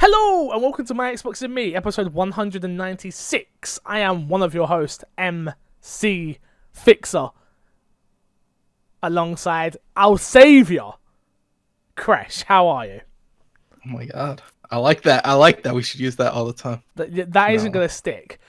Hello and welcome to My Xbox and Me, episode 196. I am one of your hosts, MC Fixer, alongside our saviour, Crash. How are you? Oh my god. I like that. I like that. We should use that all the time. That isn't going to stick.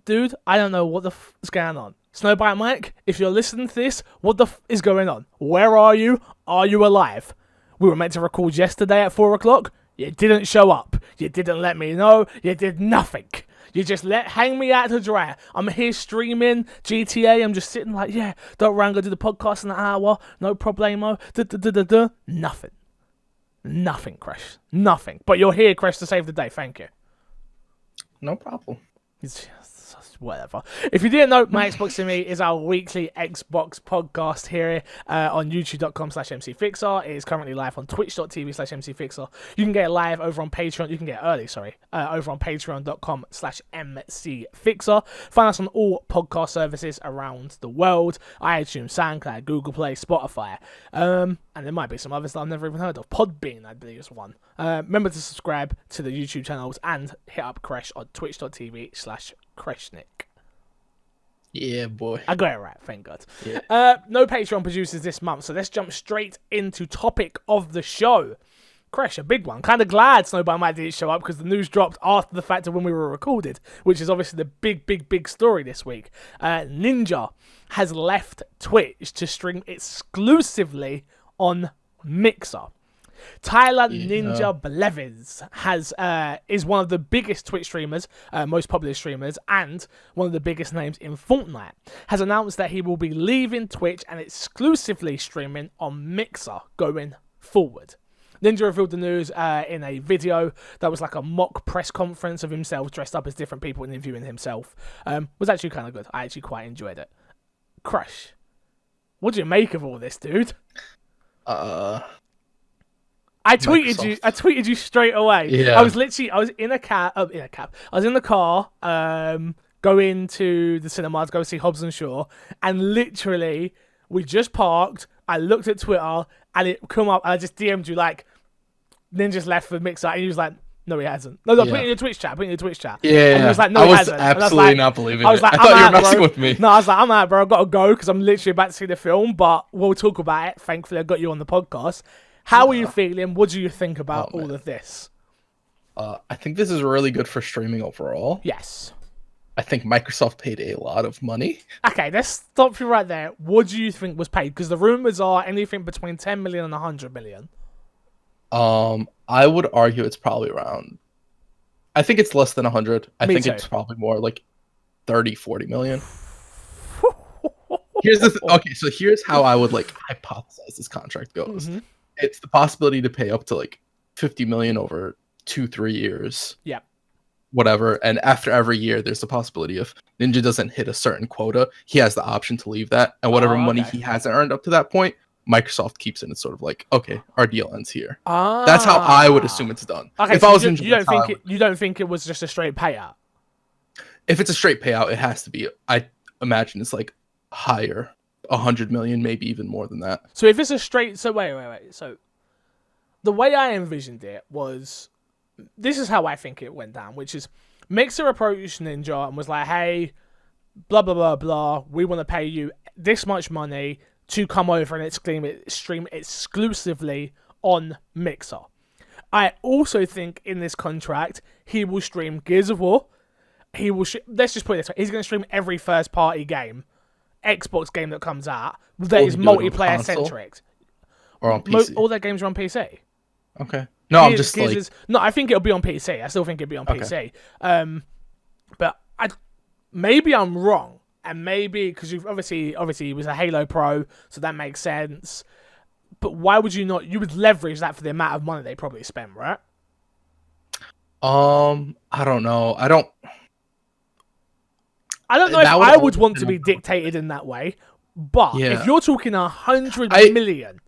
Dude, I don't know what the f is going on. Snowbite Mike, if you're listening to this, what the f is going on? Where are you? Are you alive? We were meant to record yesterday at 4 o'clock. You didn't show up. You didn't let me know. You did nothing. You just hang me out to dry. I'm here streaming GTA. I'm just sitting like, yeah, don't worry, I'm going to do the podcast in an hour. No problemo. Nothing. Nothing, Crash. Nothing. But you're here, Crash, to save the day. Thank you. No problem. It's just whatever. If you didn't know, My Xbox and Me is our weekly Xbox podcast here on youtube.com/mcfixer. It is currently live on twitch.tv/mcfixer. You can get it live over on Patreon. You can get it early, over on patreon.com/mcfixer. Find us on all podcast services around the world: iTunes, SoundCloud, Google Play, Spotify. And there might be some others that I've never even heard of. Podbean, I believe, is one. Remember to subscribe to the YouTube channels and hit up Crash on twitch.tv/Kreshnik. Yeah, boy. I got it right, thank God. Yeah. No Patreon producers this month, so let's jump straight into topic of the show. Crash, a big one. Kind of glad Snowball Mike didn't show up because the news dropped after the fact of when we were recorded, which is obviously the big story this week. Ninja has left Twitch to stream exclusively on Mixer. Tyler Ninja Blevins is one of the biggest Twitch streamers, most popular streamers, and one of the biggest names in Fortnite. Has announced that he will be leaving Twitch and exclusively streaming on Mixer going forward. Ninja revealed the news in a video that was like a mock press conference of himself dressed up as different people and interviewing himself. Was actually kind of good. I actually quite enjoyed it. Crush, what do you make of all this, dude? I tweeted you straight away. Yeah. I was in a cab. I was in the car, going to the cinema to go see Hobbs and Shaw, and literally we just parked. I looked at Twitter and it come up. And I just DM'd you like, Ninja's left for Mixer, and he was like, no, he hasn't. No, put it in your Twitch chat. Yeah. And he was like, no, I he was hasn't. absolutely not believing I was it. like, I thought you were messing bro. with me. No, I was like, I'm out, bro. I've got to go because I'm literally about to see the film, but we'll talk about it. Thankfully, I got you on the podcast. How are you feeling? What do you think about all of this? I think this is really good for streaming overall. Yes. I think Microsoft paid a lot of money. Okay, let's stop you right there. What do you think was paid? Because the rumors are anything between 10 million and 100 million. I would argue it's probably around... I think it's less than 100. I think it's probably more like 30, 40 million. Okay, so here's how I would like hypothesize this contract goes. Mm-hmm. It's the possibility to pay up to like 50 million over 2-3 years. Yeah. Whatever. And after every year, there's the possibility if Ninja doesn't hit a certain quota, he has the option to leave that. And whatever money he hasn't earned up to that point, Microsoft keeps it. It's sort of like, okay, our deal ends here. That's how I would assume it's done. Okay, if so I was you don't think it was just a straight payout? If it's a straight payout, it has to be. I imagine it's like higher. 100 million, maybe even more than that. So if it's a straight... So wait. So the way I envisioned it was... This is how I think it went down, which is Mixer approached Ninja and was like, hey, blah, blah, blah, blah. We want to pay you this much money to come over and stream exclusively on Mixer. I also think in this contract, he will stream Gears of War. He will... Let's just put it this way. He's going to stream every first-party game. Xbox game that comes out that is multiplayer centric. Or on PC. All their games are on PC. Okay. No, I'm just like... No, I think it'll be on PC. I still think it'll be on PC. But maybe I'm wrong. And maybe, because you've obviously he was a Halo Pro, so that makes sense. But why would you not... You would leverage that for the amount of money they probably spend, right? I don't know. I don't know if I would want to be dictated in that way, but if you're talking 100 million...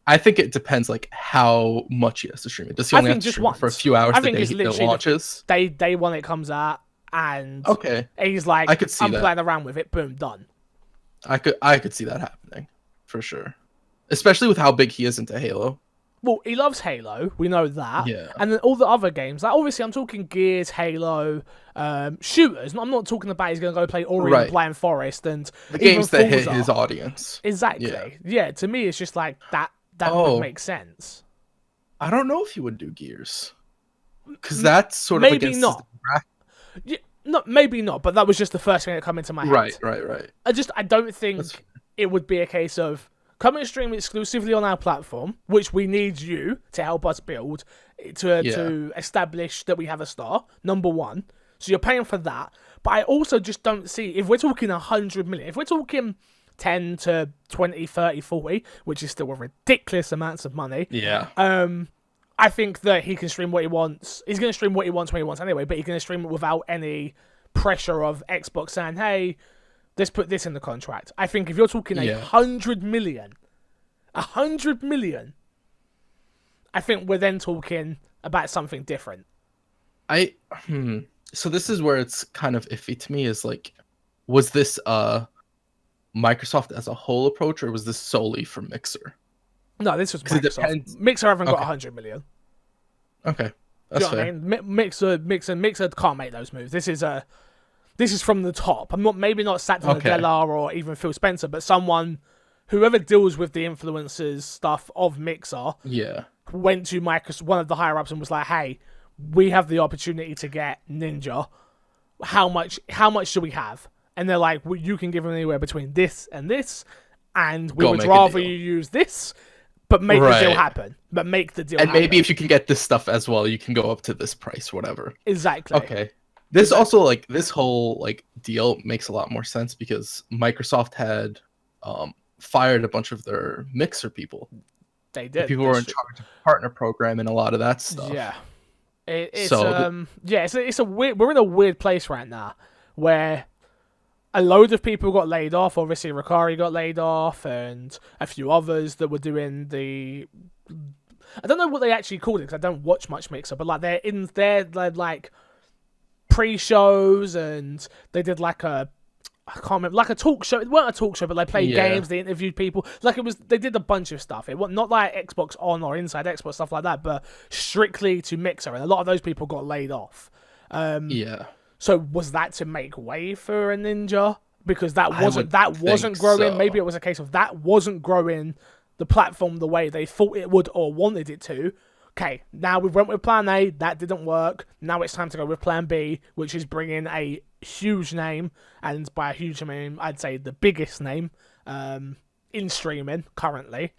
I think it depends like how much he has to stream it. Does he only have to stream it for a few hours the day it launches? Day one it comes out, and he's like, I could see I'm playing around with it, boom, done. I could see that happening, for sure. Especially with how big he is into Halo. well, he loves Halo. We know that. Yeah. And then all the other games, like obviously, I'm talking Gears, Halo, shooters. I'm not talking about he's going to go play Ori and the Blind Forest and the even games that hit Forza. his audience. Exactly. Yeah. To me, it's just like that. That would make sense. I don't know if he would do Gears, because that's sort of maybe against not. Yeah, no, maybe not. But that was just the first thing that came into my head. Right. I don't think it would be a case of come and stream exclusively on our platform, which we need you to help us build to establish that we have a star, number one. So you're paying for that. But I also just don't see, if we're talking 100 million, if we're talking 10 to 20, 30, 40, which is still a ridiculous amounts of money. Yeah. I think that he can stream what he wants. He's going to stream what he wants when he wants anyway, but he's going to stream it without any pressure of Xbox saying, hey, let's put this in the contract. I think if you're talking 100 million, I think we're then talking about something different. So this is where it's kind of iffy to me, is like, was this Microsoft as a whole approach, or was this solely for Mixer? No, this was Microsoft. Mixer haven't got 100 million. Okay, that's fair. I mean? Mixer can't make those moves. This is from the top. I'm not Satya Nadella or even Phil Spencer, but whoever deals with the influencers stuff of Mixer, went to Microsoft, one of the higher ups, and was like, "Hey, we have the opportunity to get Ninja. How much do we have?" And they're like, well, "You can give them anywhere between this, and we would rather you use this." But make the deal happen. But make the deal happen. And maybe if you can get this stuff as well, you can go up to this price, whatever. Exactly. Okay. This also, like, this whole, like, deal makes a lot more sense because Microsoft had fired a bunch of their Mixer people. They did. People were in charge of partner program and a lot of that stuff. Yeah. It's a weird, we're in a weird place right now where a load of people got laid off. Obviously, Ricari got laid off, and a few others that were doing I don't know what they actually called it because I don't watch much Mixer, but like they're like pre-shows, and they did like I can't remember, like a talk show. It wasn't a talk show, but they played games, they interviewed people. Like they did a bunch of stuff. It was not like Xbox On or Inside Xbox stuff like that, but strictly to Mixer, and a lot of those people got laid off. So was that to make way for a Ninja? Because that wasn't growing. So. Maybe it was a case of that wasn't growing the platform the way they thought it would or wanted it to. Okay, now we went with Plan A. That didn't work. Now it's time to go with Plan B, which is bringing a huge name, and by a huge name, I'd say the biggest name in streaming currently,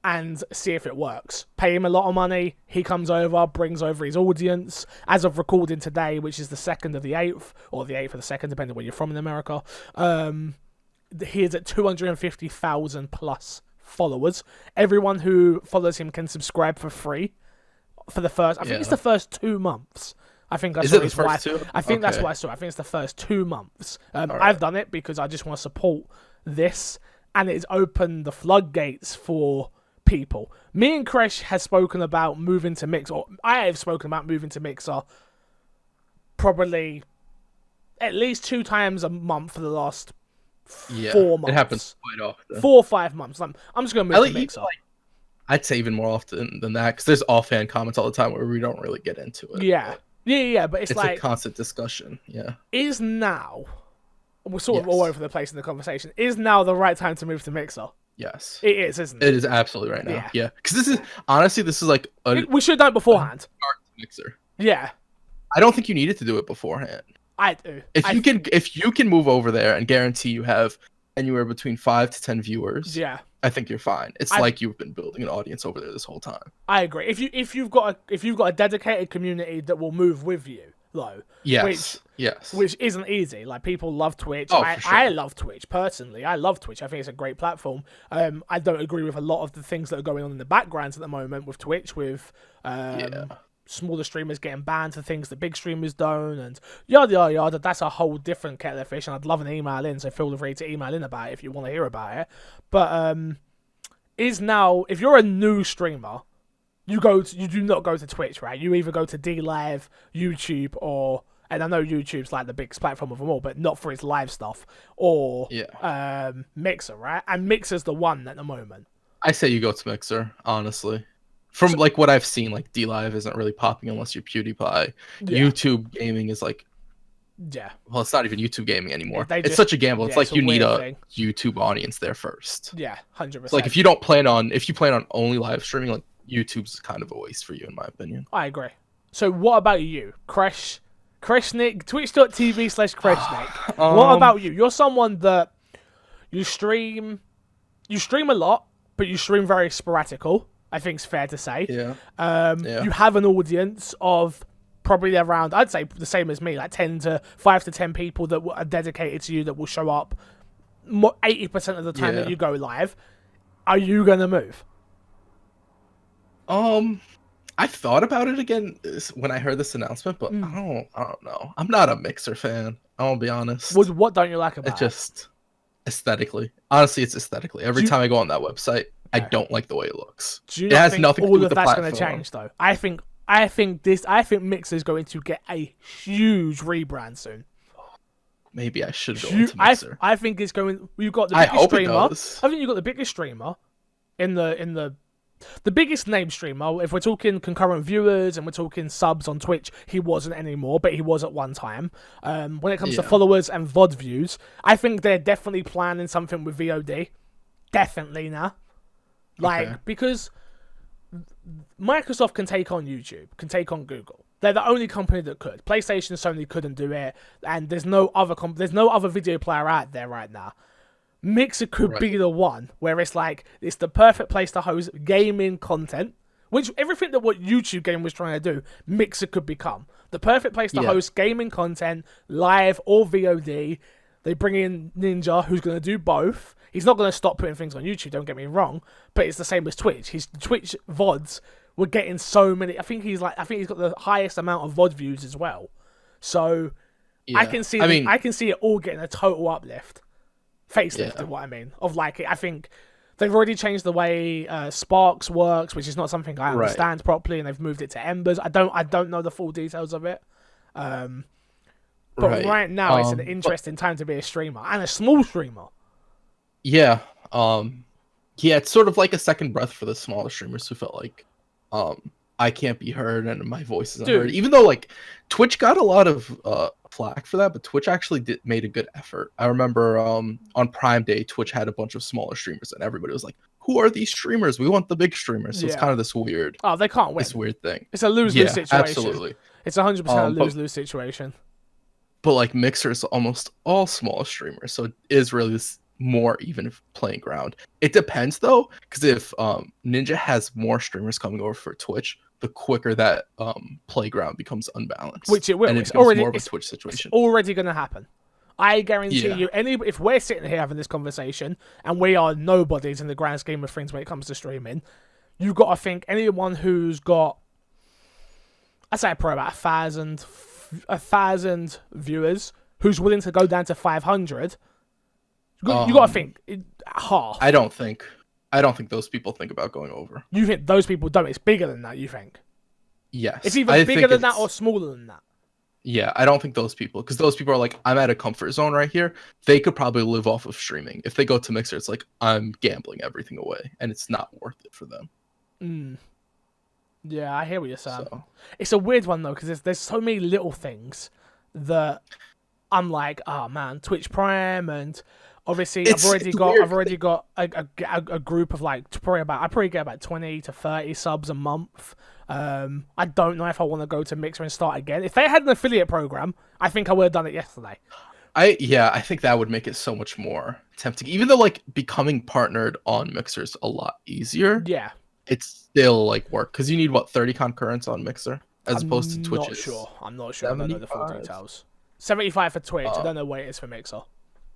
and see if it works. Pay him a lot of money. He comes over, brings over his audience. As of recording today, which is the 2nd of the 8th, or the 8th of the 2nd, depending on where you're from in America, he is at 250,000 plus followers. Everyone who follows him can subscribe for free for the first, I think it's the first 2 months. I think I saw his wife. I think that's what I saw. I think it's the first 2 months. I've done it because I just want to support this, and it's opened the floodgates for people. Me and Kresh has spoken about moving to Mixer, or I have spoken about moving to Mixer probably at least 2 times a month for the last 4 months. It happens quite often. 4 or 5 months. I'm just going to move to Mixer. I'd say even more often than that, because there's offhand comments all the time where we don't really get into it. Yeah, but it's like a constant discussion. Yeah. Is now, we're sort of all over the place in the conversation, is now the right time to move to Mixer? Yes. It is, isn't it? It is absolutely right now. Yeah. Because this is like we should have done it beforehand. Mixer. Yeah. I don't think you needed to do it beforehand. I do. If you can move over there and guarantee you have anywhere between 5 to 10 viewers, I think you're fine. It's like you've been building an audience over there this whole time. I agree. If you've got a dedicated community that will move with you, though. Yes. Which isn't easy. Like, people love Twitch. For sure. I love Twitch personally. I love Twitch. I think it's a great platform. I don't agree with a lot of the things that are going on in the backgrounds at the moment with Twitch, with smaller streamers getting banned for things that big streamers don't, and yada yada yada. That's a whole different kettle of fish, and I'd love an email in, so feel free to email in about it if you want to hear about it. But is now, if you're a new streamer, you do not go to Twitch, right? You either go to DLive, YouTube, or, and I know YouTube's like the biggest platform of them all, but not for its live stuff, or Mixer, right? And Mixer's the one at the moment. I say you go to Mixer, honestly. From like what I've seen, like DLive isn't really popping unless you're PewDiePie. Yeah. YouTube gaming is like, Yeah. well, it's not even YouTube gaming anymore. They It's just- such a gamble. It's yeah, like it's a you need weird a thing. YouTube audience there first. Yeah, 100%. It's like if you plan on only live streaming, like YouTube's kind of a waste for you, in my opinion. I agree. So what about you, Kreshnik, twitch.tv/Kreshnik. What about you? You're someone that you stream a lot, but you stream very sporadical, I think it's fair to say. Yeah. Yeah. You have an audience of probably around, I'd say the same as me, like 5 to 10 people that are dedicated to you that will show up 80% of the time that Yeah. you go live. Are you going to move? I thought about it again when I heard this announcement, but I don't know. I'm not a Mixer fan. I'll be honest. What don't you like about It just aesthetically. Honestly, it's aesthetically. Every time I go on that website, I don't like the way it looks. Do you It not has think nothing to all do of with the that's going to platform. change though? I think Mixer is going to get a huge rebrand soon. Maybe I should go into Mixer. I think it's going. You've got the I biggest hope it streamer. does. I think you've got the biggest streamer in the biggest name streamer. If we're talking concurrent viewers and we're talking subs on Twitch, he wasn't anymore, but he was at one time. When it comes to Yeah. followers and VOD views, I think they're definitely planning something with VOD. Definitely now, Okay. because Microsoft can take on YouTube, can take on Google. They're the only company that could. PlayStation and Sony couldn't do it, and there's no other video player out there right now. Mixer could be the one where it's like it's the perfect place to host gaming content, which everything that what YouTube game was trying to do, Mixer could become the perfect place to host gaming content, live or VOD. They bring in Ninja, who's going to do both. He's not going to stop putting things on YouTube, don't get me wrong, but it's the same as Twitch. His Twitch VODs were getting so many. I think he's got the highest amount of VOD views as well. So I can see it all getting a total uplift. Facelift is what I mean. I think they've already changed the way Sparks works, which is not something I understand properly, and they've moved it to Embers. I don't know the full details of it. But right now it's an interesting time to be a streamer and a small streamer. Yeah. It's sort of like a second breath for the smaller streamers who felt like I can't be heard and my voice isn't heard. Even though like Twitch got a lot of flack for that, but Twitch actually made a good effort. I remember on Prime Day, Twitch had a bunch of smaller streamers and everybody was like, who are these streamers? We want the big streamers. So it's kind of this weird. Oh, they can't win. This weird thing. It's a lose-lose situation. Absolutely. It's 100% a lose-lose situation. But like Mixer is almost all small streamers, so it is really this more even playing ground. It depends though, because if Ninja has more streamers coming over for Twitch, the quicker that playground becomes unbalanced, which it will. and It's becomes already more of a Twitch situation. It's already going to happen. I guarantee you. If we're sitting here having this conversation and we are nobodies in the grand scheme of things when it comes to streaming, you got to think anyone who's got, I'd say probably about 1,000 viewers who's willing to go down to 500. You got to think half. I don't think those people think about going over. You think those people don't? It's bigger than that. You think? Yes. It's either bigger than that or smaller than that. Yeah, I don't think those people, because those people are like, I'm at a comfort zone right here. They could probably live off of streaming. If they go to Mixer, it's like I'm gambling everything away, and it's not worth it for them. Yeah, I hear what you're saying. So. It's a weird one though, because there's so many little things I'm like, oh man, Twitch Prime, and obviously I've already got a group of like I probably get about 20 to 30 subs a month. I don't know if I want to go to Mixer and start again. If they had an affiliate program, I think I would have done it yesterday. I think that would make it so much more tempting. Even though like becoming partnered on Mixer is a lot easier. Yeah. It's still like work because you need 30 concurrents on Mixer as opposed to Twitch. I'm not sure. I don't know the full details. 75 for Twitch. I don't know what it is for Mixer.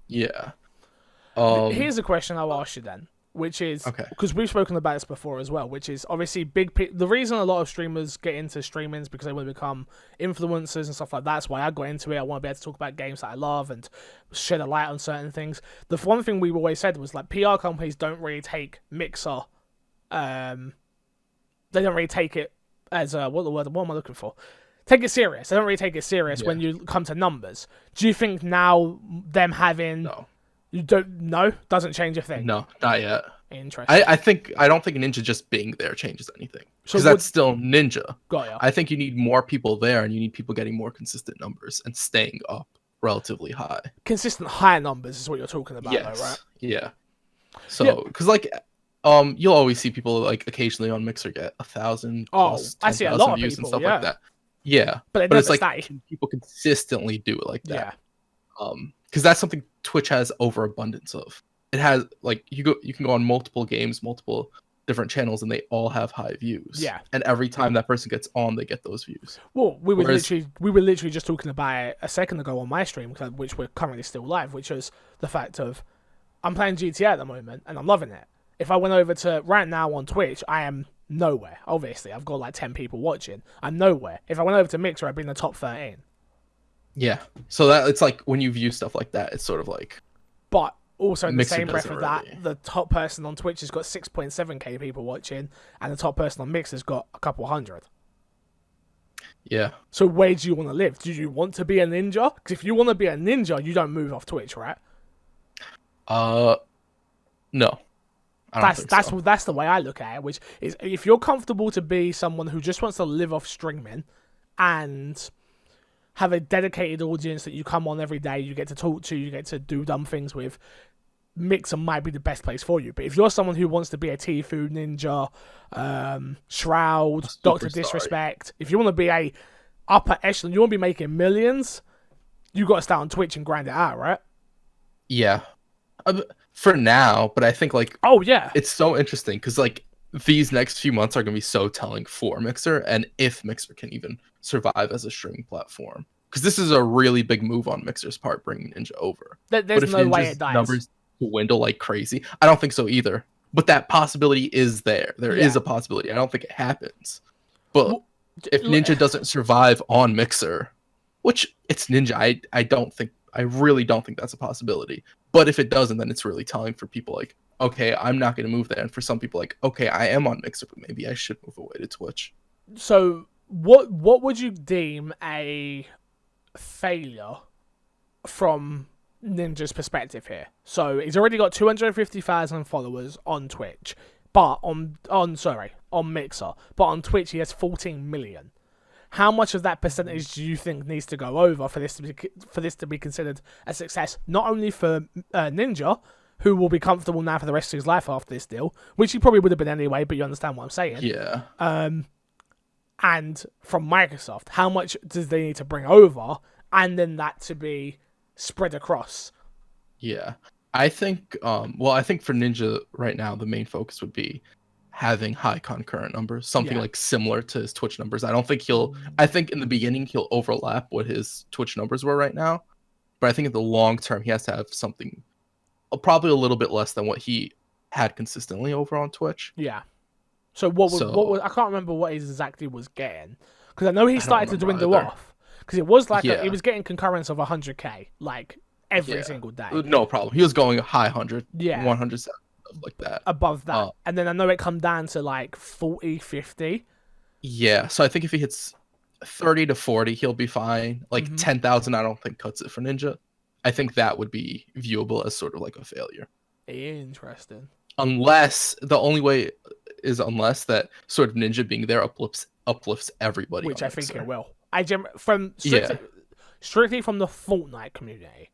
Yeah. Here's a question I'll ask you then, which is because we've spoken about this before as well, which is obviously the reason a lot of streamers get into streaming is because they want to become influencers and stuff like that. That's why I got into it. I want to be able to talk about games that I love and shed a light on certain things. The one thing we always said was like PR companies don't really take Mixer. They don't really take it as what am I looking for? Take it serious. They don't really take it serious when you come to numbers. Do you think now them having No. You don't know? Doesn't change a thing. No, not yet. Interesting. I don't think Ninja just being there changes anything, So because that's still Ninja. got ya. I think you need more people there, and you need people getting more consistent numbers and staying up relatively high. Consistent high numbers is what you're talking about, Yes. though, right? Yeah. So, because like, you'll always see people like occasionally on Mixer get 1,000 plus I see a 10,000 lot of views people, and stuff yeah. like that. Yeah, But but it's never like, stay. can people consistently do it like that? Yeah. Because that's something Twitch has overabundance of. It has like you can go on multiple games, multiple different channels, and they all have high views. Yeah. And every time that person gets on, they get those views. Well, we were Whereas- literally just talking about it a second ago on my stream, which we're currently still live, which was the fact of I'm playing GTA at the moment and I'm loving it. If I went over to right now on Twitch, I am nowhere. Obviously, I've got like 10 people watching. I'm nowhere. If I went over to Mixer, I'd be in the top 13. Yeah. So that it's like when you view stuff like that, it's sort of like, But also in the Mixer same breath doesn't of that, really. the top person on Twitch has got 6.7k people watching, and the top person on Mixer's got a couple hundred. yeah. So where do you want to live? Do you want to be a ninja? Because if you want to be a ninja, you don't move off Twitch, right? No. I don't think so. That's the way I look at it. Which is, if you're comfortable to be someone who just wants to live off streaming, and have a dedicated audience that you come on every day, you get to talk to, you get to do dumb things with, Mixer might be the best place for you. But if you're someone who wants to be a Tfue Ninja, Shroud, Doctor Superstar. Disrespect, if you want to be a upper echelon, you want to be making millions, you got to start on Twitch and grind it out, right? Yeah. For now, but I think like Oh yeah, it's so interesting because like these next few months are going to be so telling for Mixer, and if Mixer can even survive as a streaming platform, because this is a really big move on Mixer's part, bringing Ninja over. There's But if no way Ninja's it dies. numbers dwindle like crazy, I don't think so either. But that possibility is there. There is Yeah. a possibility. I don't think it happens. But Well, if Ninja doesn't survive on Mixer, which it's Ninja, I really don't think that's a possibility. But if it doesn't, then it's really telling for people like, okay, I'm not going to move there. And for some people like, okay, I am on Mixer, but maybe I should move away to Twitch. So what would you deem a failure from Ninja's perspective here? So he's already got 250,000 followers on Twitch, but on Mixer, but on Twitch he has 14 million. How much of that percentage do you think needs to go over for this to be considered a success? Not only for Ninja, who will be comfortable now for the rest of his life after this deal, which he probably would have been anyway, but you understand what I'm saying. Yeah. And from Microsoft, how much does they need to bring over, and then that to be spread across? Yeah. I think I think for Ninja right now the main focus would be having high concurrent numbers, something Yeah. like similar to his Twitch numbers. I think in the beginning he'll overlap what his Twitch numbers were right now, but I think in the long term he has to have something probably a little bit less than what he had consistently over on Twitch. Yeah. So what was I can't remember what he exactly was getting, because I know he started to remember dwindle either. off, because it was like Yeah. he was getting concurrence of 100k like every Yeah. single day. No problem. He was going high 100, Yeah. 100 stuff like that. Above that, Oh. and then I know it come down to like 40, 50. Yeah, so I think if he hits 30 to 40, he'll be fine. Like Mhm. 10,000, I don't think cuts it for Ninja. I think that would be viewable as sort of like a failure. Interesting. Unless unless that sort of Ninja being there uplifts everybody. Which on I think Mixer. it will. From strictly from the Fortnite community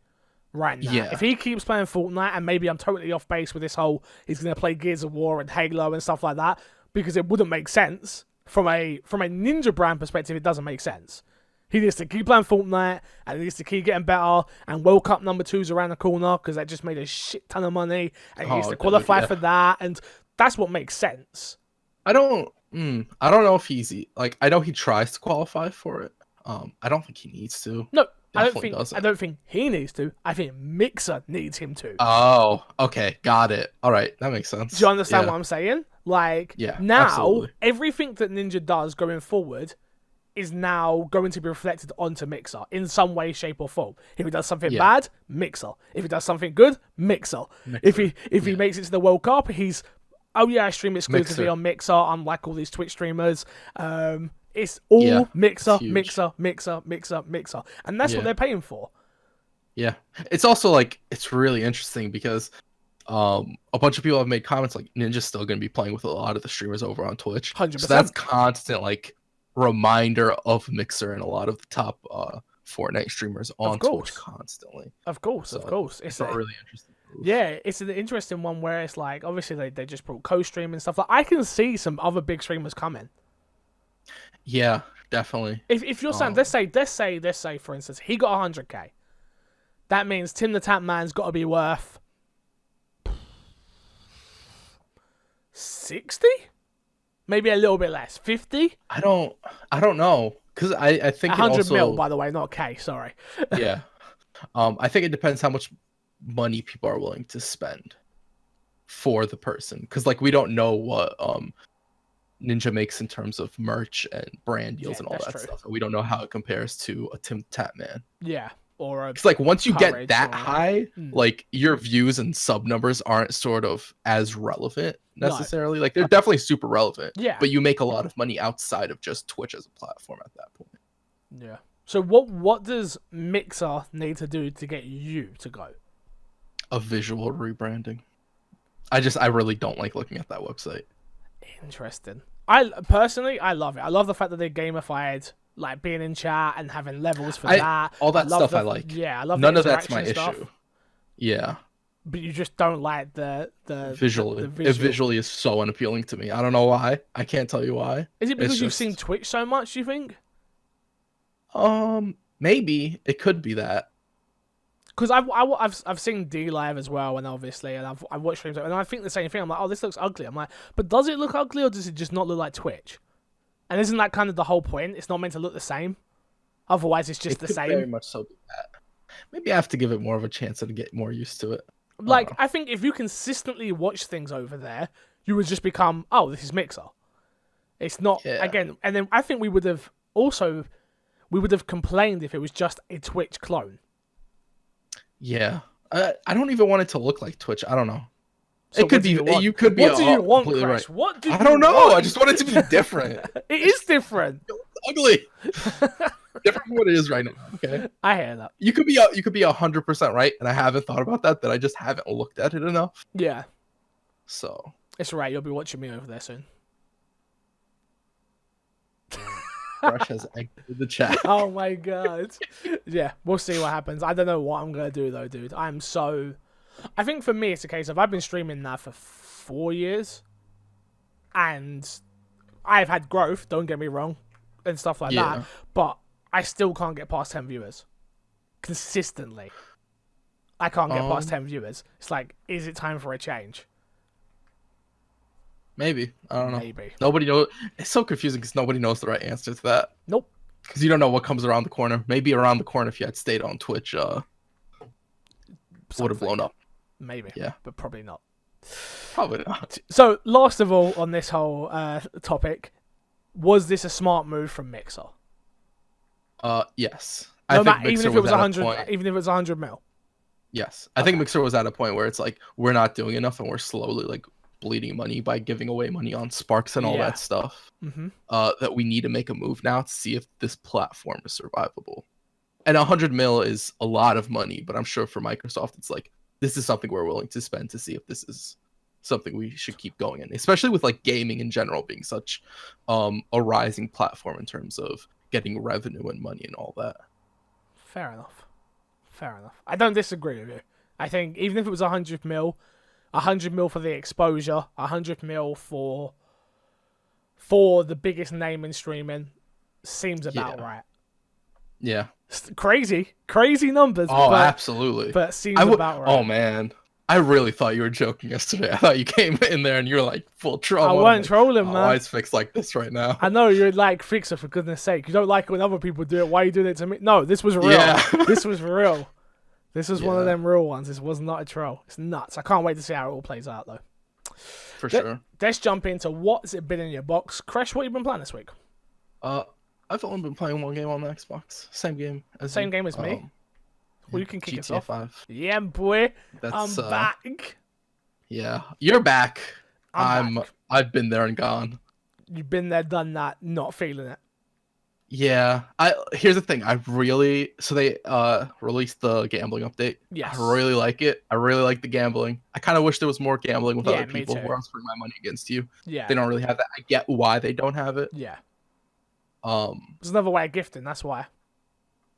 right now. Yeah. If he keeps playing Fortnite, and maybe I'm totally off base with this whole he's going to play Gears of War and Halo and stuff like that, because it wouldn't make sense from a Ninja brand perspective. It doesn't make sense. He needs to keep playing Fortnite, and he needs to keep getting better, and World Cup number 2's around the corner, because that just made a shit ton of money, and he needs to qualify for that, and that's what makes sense. I don't know if he's like, I know he tries to qualify for it. I don't think he needs to. No, Definitely doesn't. I don't think he needs to. I think Mixer needs him to. Oh, okay, got it. All right, that makes sense. Do you understand Yeah. what I'm saying? Like, Yeah, now, absolutely. everything that Ninja does going forward is now going to be reflected onto Mixer in some way, shape, or form. If he does something Yeah. bad, Mixer. If he does something good, Mixer. If he makes it to the World Cup, he's, oh yeah, I stream exclusively Mixer. on Mixer, unlike all these Twitch streamers. It's all Yeah, Mixer, it's huge. Mixer, Mixer, Mixer, Mixer. And that's what Yeah. they're paying for. Yeah. It's also like, it's really interesting because a bunch of people have made comments like Ninja's still going to be playing with a lot of the streamers over on Twitch. 100%. So that's constant like reminder of Mixer and a lot of the top Fortnite streamers on Twitch constantly. Of course. It's a really interesting move. Yeah, it's an interesting one where it's like obviously they just brought co-stream and stuff. Like I can see some other big streamers coming. Yeah, definitely. If you're saying, let's say for instance, he got 100K. That means Tim the Tap Man's got to be worth 60, maybe a little bit less, 50. I don't know because I think 100 mil, by the way, not K. Sorry. Yeah, I think it depends how much money people are willing to spend for the person, because like we don't know what Ninja makes in terms of merch and brand deals and all that stuff. And we don't know how it compares to a Tim Tap Man. Yeah. Or it's like once you get that high, like your views and sub numbers aren't sort of as relevant necessarily. Like they're definitely super relevant. Yeah. But you make a lot of money outside of just Twitch as a platform at that point. Yeah. So what does Mixer need to do to get you to go? A visual rebranding. I really don't like looking at that website. Interesting. I personally love it. I love the fact that they gamified like being in chat and having levels for that. All that stuff I like. Yeah, I love none of that's my issue. Yeah. But you just don't like the visual. It visually is so unappealing to me. I don't know why. I can't tell you why. Is it because you've seen Twitch so much, you think? Maybe. It could be that. Because I've seen D Live as well, and obviously, and I've watched streams, and I think the same thing. I'm like, oh, this looks ugly. I'm like, but does it look ugly, or does it just not look like Twitch? And isn't that kind of the whole point? It's not meant to look the same. Otherwise, it's just the same. Very much so. Maybe I have to give it more of a chance and get more used to it. Like, I think if you consistently watch things over there, you would just become, oh, this is Mixer. It's not again, and then I think we would have complained if it was just a Twitch clone. Yeah, I don't even want it to look like Twitch. I don't know. So it could be. You could be. What do you want, Crash? Right. What do you I don't know. want? I just want it to be different. It is different. It's ugly. Different from what it is right now. Okay. I hear that. You could be 100% right, and I haven't thought about that. That I just haven't looked at it enough. Yeah. So it's right. You'll be watching me over there soon. Crush has exited the chat. Oh my god. Yeah, we'll see what happens. I don't know what I'm gonna do though, dude. I think for me it's a case of I've been streaming now for 4 years, and I've had growth. Don't get me wrong, and stuff like that. But I still can't get past 10 viewers consistently. I can't get past 10 viewers. It's like, is it time for a change? Maybe. I don't know. Maybe. Nobody knows. It's so confusing because nobody knows the right answer to that. Nope. Because you don't know what comes around the corner. Maybe around the corner if you had stayed on Twitch, would have blown up. Maybe. Yeah. But probably not. Probably not. So, last of all on this whole topic, was this a smart move from Mixer? Yes. Even if it was 100 mil. Yes. I think Mixer was at a point where it's like, we're not doing enough and we're slowly like bleeding money by giving away money on Sparks and all that stuff. Mm-hmm. That we need to make a move now to see if this platform is survivable. And 100 mil is a lot of money, but I'm sure for Microsoft, it's like, this is something we're willing to spend to see if this is something we should keep going in, especially with like gaming in general being such a rising platform in terms of getting revenue and money and all that. Fair enough. I don't disagree with you. I think even if it was 100 mil for the exposure, 100 mil for the biggest name in streaming seems about right. Yeah. Crazy numbers. Oh, absolutely. But seems about right. Oh man, I really thought you were joking yesterday. I thought you came in there and you were like full troll. I wasn't trolling, man. Why is Fix like this right now? I know you're like, Fixer, for goodness sake. You don't like it when other people do it. Why are you doing it to me? No, this was real. Yeah. This was real. This was one of them real ones. This was not a troll. It's nuts. I can't wait to see how it all plays out, though. For sure. Let's jump into what's it been in your box. Crash, what you been playing this week? I've only been playing one game on the Xbox. Same game as me. Well, you can kick GTA us off. 5. Yeah, boy. I'm back. Yeah, you're back. I'm back. I've been there and gone. You've been there, done that, not feeling it. Yeah, I here's the thing. I really so they released the gambling update. Yes. I really like it. I really like the gambling. I kind of wish there was more gambling with Yeah, other me people too. where I was putting my money against you. Yeah. They don't really have that. I get why they don't have it. Yeah. Um, There's another way of gifting. That's why.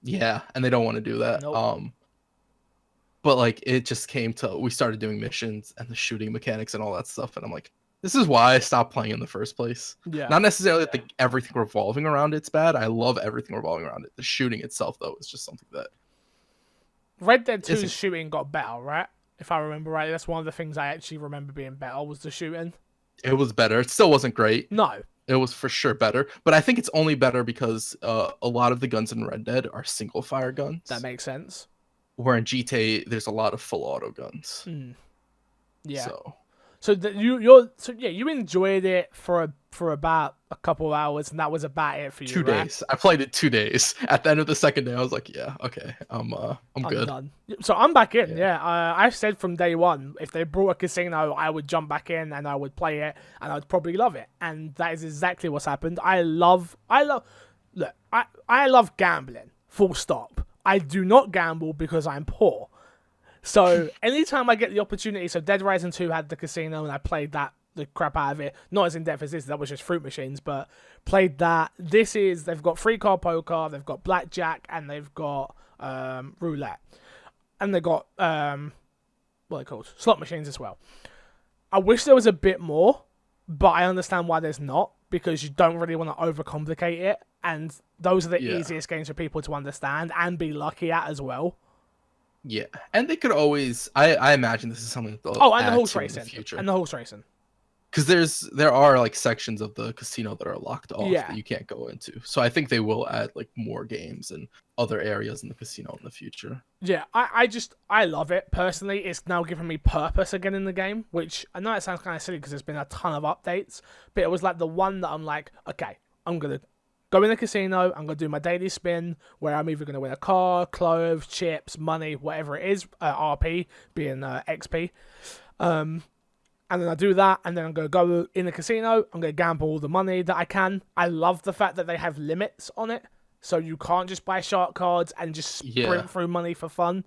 yeah, and they don't want to do that. Nope. But like it just came to we started doing missions and the shooting mechanics and all that stuff, and I'm like, this is why I stopped playing in the first place. Yeah. Not necessarily that everything revolving around it's bad. I love everything revolving around it. The shooting itself, though, is just something that Red Dead 2's isn't- shooting got better, right? If I remember right, that's one of the things I actually remember being better was the shooting. it was better. It still wasn't great. No. It was for sure better, but I think it's only better because a lot of the guns in Red Dead are single fire guns. That makes sense. Where in GTA, there's a lot of full auto guns. Yeah. So You enjoyed it for about a couple of hours, and that was about it for you. 2 right? days. I played it 2 days. At the end of the second day, I was like, yeah, okay, I'm good. Done. So I'm back in. Yeah. I've said from day one, if they brought a casino, I would jump back in and I would play it, and I'd probably love it. And that is exactly what's happened. I love gambling. Full stop. I do not gamble because I'm poor. So anytime I get the opportunity, so Dead Rising 2 had the casino and I played the crap out of it. Not as in depth as this, that was just fruit machines, but played that. They've got free card poker, they've got blackjack, and they've got roulette. And they've got what are they called? Slot machines as well. I wish there was a bit more, but I understand why there's not, because you don't really want to overcomplicate it. And those are the easiest games for people to understand and be lucky at as well. Yeah, and they could always. I imagine this is something that they'll and the add horse to in racing. the future. And the horse racing. Because there are like sections of the casino that are locked off Yeah. that you can't go into. So I think they will add like more games and other areas in the casino in the future. Yeah, I love it personally. It's now giving me purpose again in the game, which I know it sounds kind of silly because there's been a ton of updates, but it was like the one that I'm like, okay, I'm gonna go in the casino. I'm gonna do my daily spin where I'm either gonna win a car, clothes, chips, money, whatever it is, RP being XP. And then I do that, and then I'm going to go in the casino. I'm going to gamble all the money that I can. I love the fact that they have limits on it. So you can't just buy shark cards and just sprint through money for fun.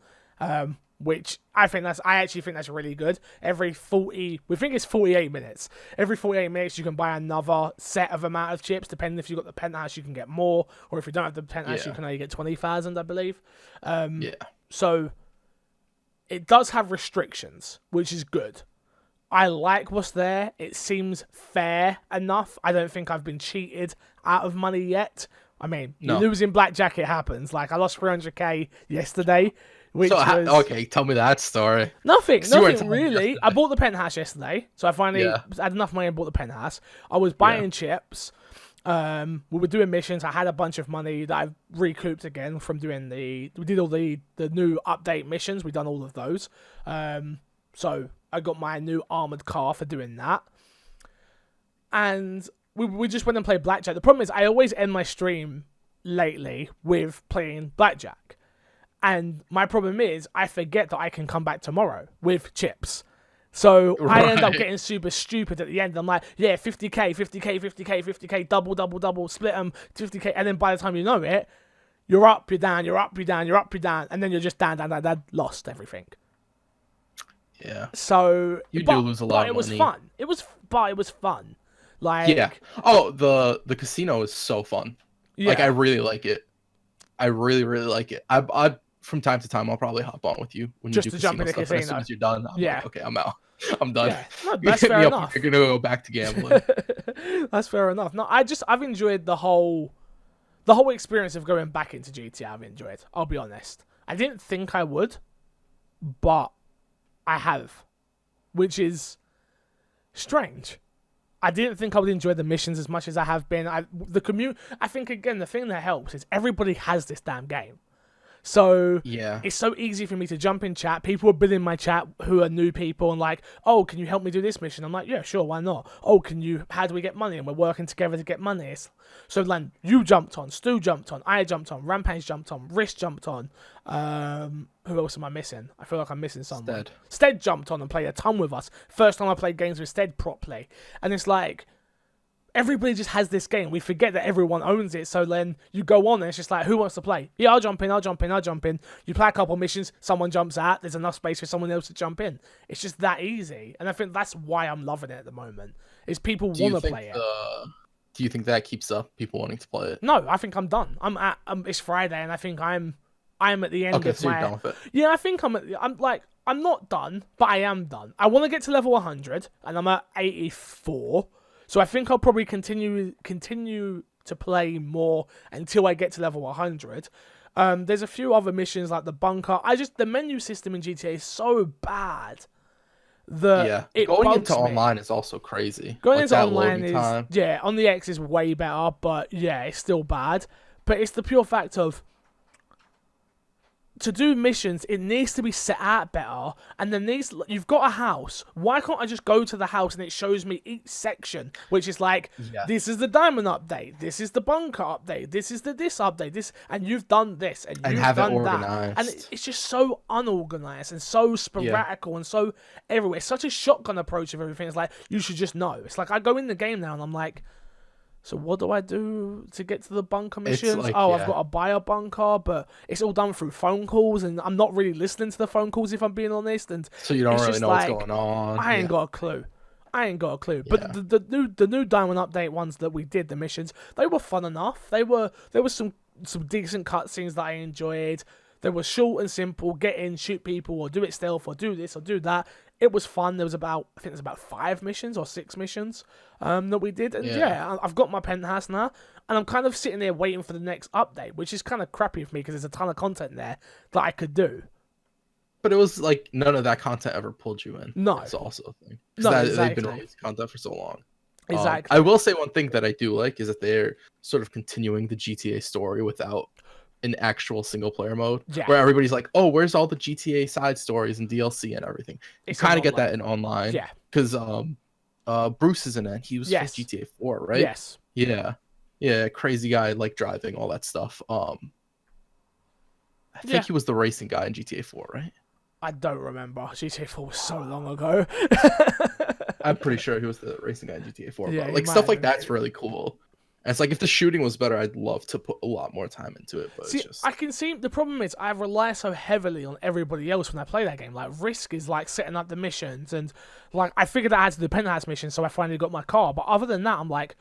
Which I actually think that's really good. We think it's 48 minutes. Every 48 minutes you can buy another set of amount of chips. Depending if you've got the penthouse, you can get more. Or if you don't have the penthouse, you can only get 20,000, I believe. So it does have restrictions, which is good. I like what's there. It seems fair enough. I don't think I've been cheated out of money yet. I mean, you lose in blackjack, it happens. Like, I lost 300k yesterday, which was... Okay, tell me that story. Nothing really. I bought the penthouse yesterday, so I finally had enough money and bought the penthouse. I was buying chips. We were doing missions. I had a bunch of money that I've recouped again from doing we did all the new update missions. We've done all of those. So I got my new armored car for doing that. And we just went and played blackjack. The problem is I always end my stream lately with playing blackjack. And my problem is I forget that I can come back tomorrow with chips. So I end up getting super stupid at the end. I'm like, yeah, 50k, 50k, 50k, 50k, double, split them, 50k. And then by the time you know it, you're up, you're down, you're up, you're down, you're up, you're down. And then you're just down, lost everything. Yeah. So you do lose a lot of money. But it was fun. Like, Oh, the casino is so fun. Yeah. Like, I really like it. I really, really like it. I from time to time I'll probably hop on with you when just you do to jump in the casino. As soon as you're done, I'm like, okay, I'm out. I'm done. Yeah. No, that's fair enough. You're gonna go back to gambling. That's fair enough. No, I've enjoyed the whole experience of going back into GTA. I've enjoyed. I'll be honest. I didn't think I would, but I have, which is strange. I didn't think I would enjoy the missions as much as I have been. I think, again, the thing that helps is everybody has this damn game. So it's so easy for me to jump in chat. People are bidding my chat who are new people and like, oh, can you help me do this mission? I'm like, yeah, sure, why not? Oh, how do we get money? And we're working together to get money. So like, you jumped on, Stu jumped on, I jumped on, Rampage jumped on, Rish jumped on. Who else am I missing? I feel like I'm missing someone. Stead jumped on and played a ton with us. First time I played games with Stead properly. And it's like, everybody just has this game. We forget that everyone owns it. So then you go on and it's just like, who wants to play? Yeah, I'll jump in. You play a couple missions, someone jumps out, there's enough space for someone else to jump in. It's just that easy. And I think that's why I'm loving it at the moment, is people want to play it. Do you think that keeps up people wanting to play it? No, I think I'm done. It's Friday and I think I'm at the end of so my... you're done with it. Yeah, I think I'm not done, but I am done. I want to get to level 100 and I'm at 84. So I think I'll probably continue to play more until I get to level 100. There's a few other missions like the bunker. The menu system in GTA is so bad. Going into online is also crazy. Going into online is on the X is way better, but yeah, it's still bad. But it's the pure fact of, to do missions, it needs to be set out better, and then you've got a house. Why can't I just go to the house and it shows me each section, which is like, this is the diamond update, this is the bunker update, this is this update, and you've done this, and you've have done it organized. that, and it's just so unorganized and so sporadical and so everywhere. It's such a shotgun approach of everything. It's like, you should just know. It's like, I go in the game now and I'm like, so what do I do to get to the bunker missions? I've got to buy a bunker, but it's all done through phone calls, and I'm not really listening to the phone calls, if I'm being honest. And so you don't really know what's going on. I ain't got a clue. But the new Diamond Update ones that we did, the missions, they were fun enough. There were some decent cutscenes that I enjoyed. They were short and simple. Get in, shoot people, or do it stealth, or do this, or do that. It was fun. There was about 5 missions or 6 missions that we did. And I've got my penthouse now, and I'm kind of sitting there waiting for the next update, which is kind of crappy for me because there's a ton of content there that I could do. But it was like none of that content ever pulled you in. No. That's also a thing. Exactly. They've been releasing content for so long. Exactly. I will say one thing that I do like is that they're sort of continuing the GTA story without an actual single player mode, where everybody's like, oh, where's all the GTA side stories and DLC and everything? You kind of get that in online. Yeah. Because Bruce is in it. He was from GTA 4, right? Yes. Yeah. Yeah, crazy guy, like driving, all that stuff. I think he was the racing guy in GTA 4, right? I don't remember. GTA 4 was so long ago. I'm pretty sure he was the racing guy in GTA 4. Yeah, but like stuff like that's really cool. And it's like, if the shooting was better, I'd love to put a lot more time into it. But it's just... I can see the problem is I rely so heavily on everybody else when I play that game. Like, Risk is like setting up the missions, and like I figured out how to do the penthouse mission, so I finally got my car. But other than that, I'm like,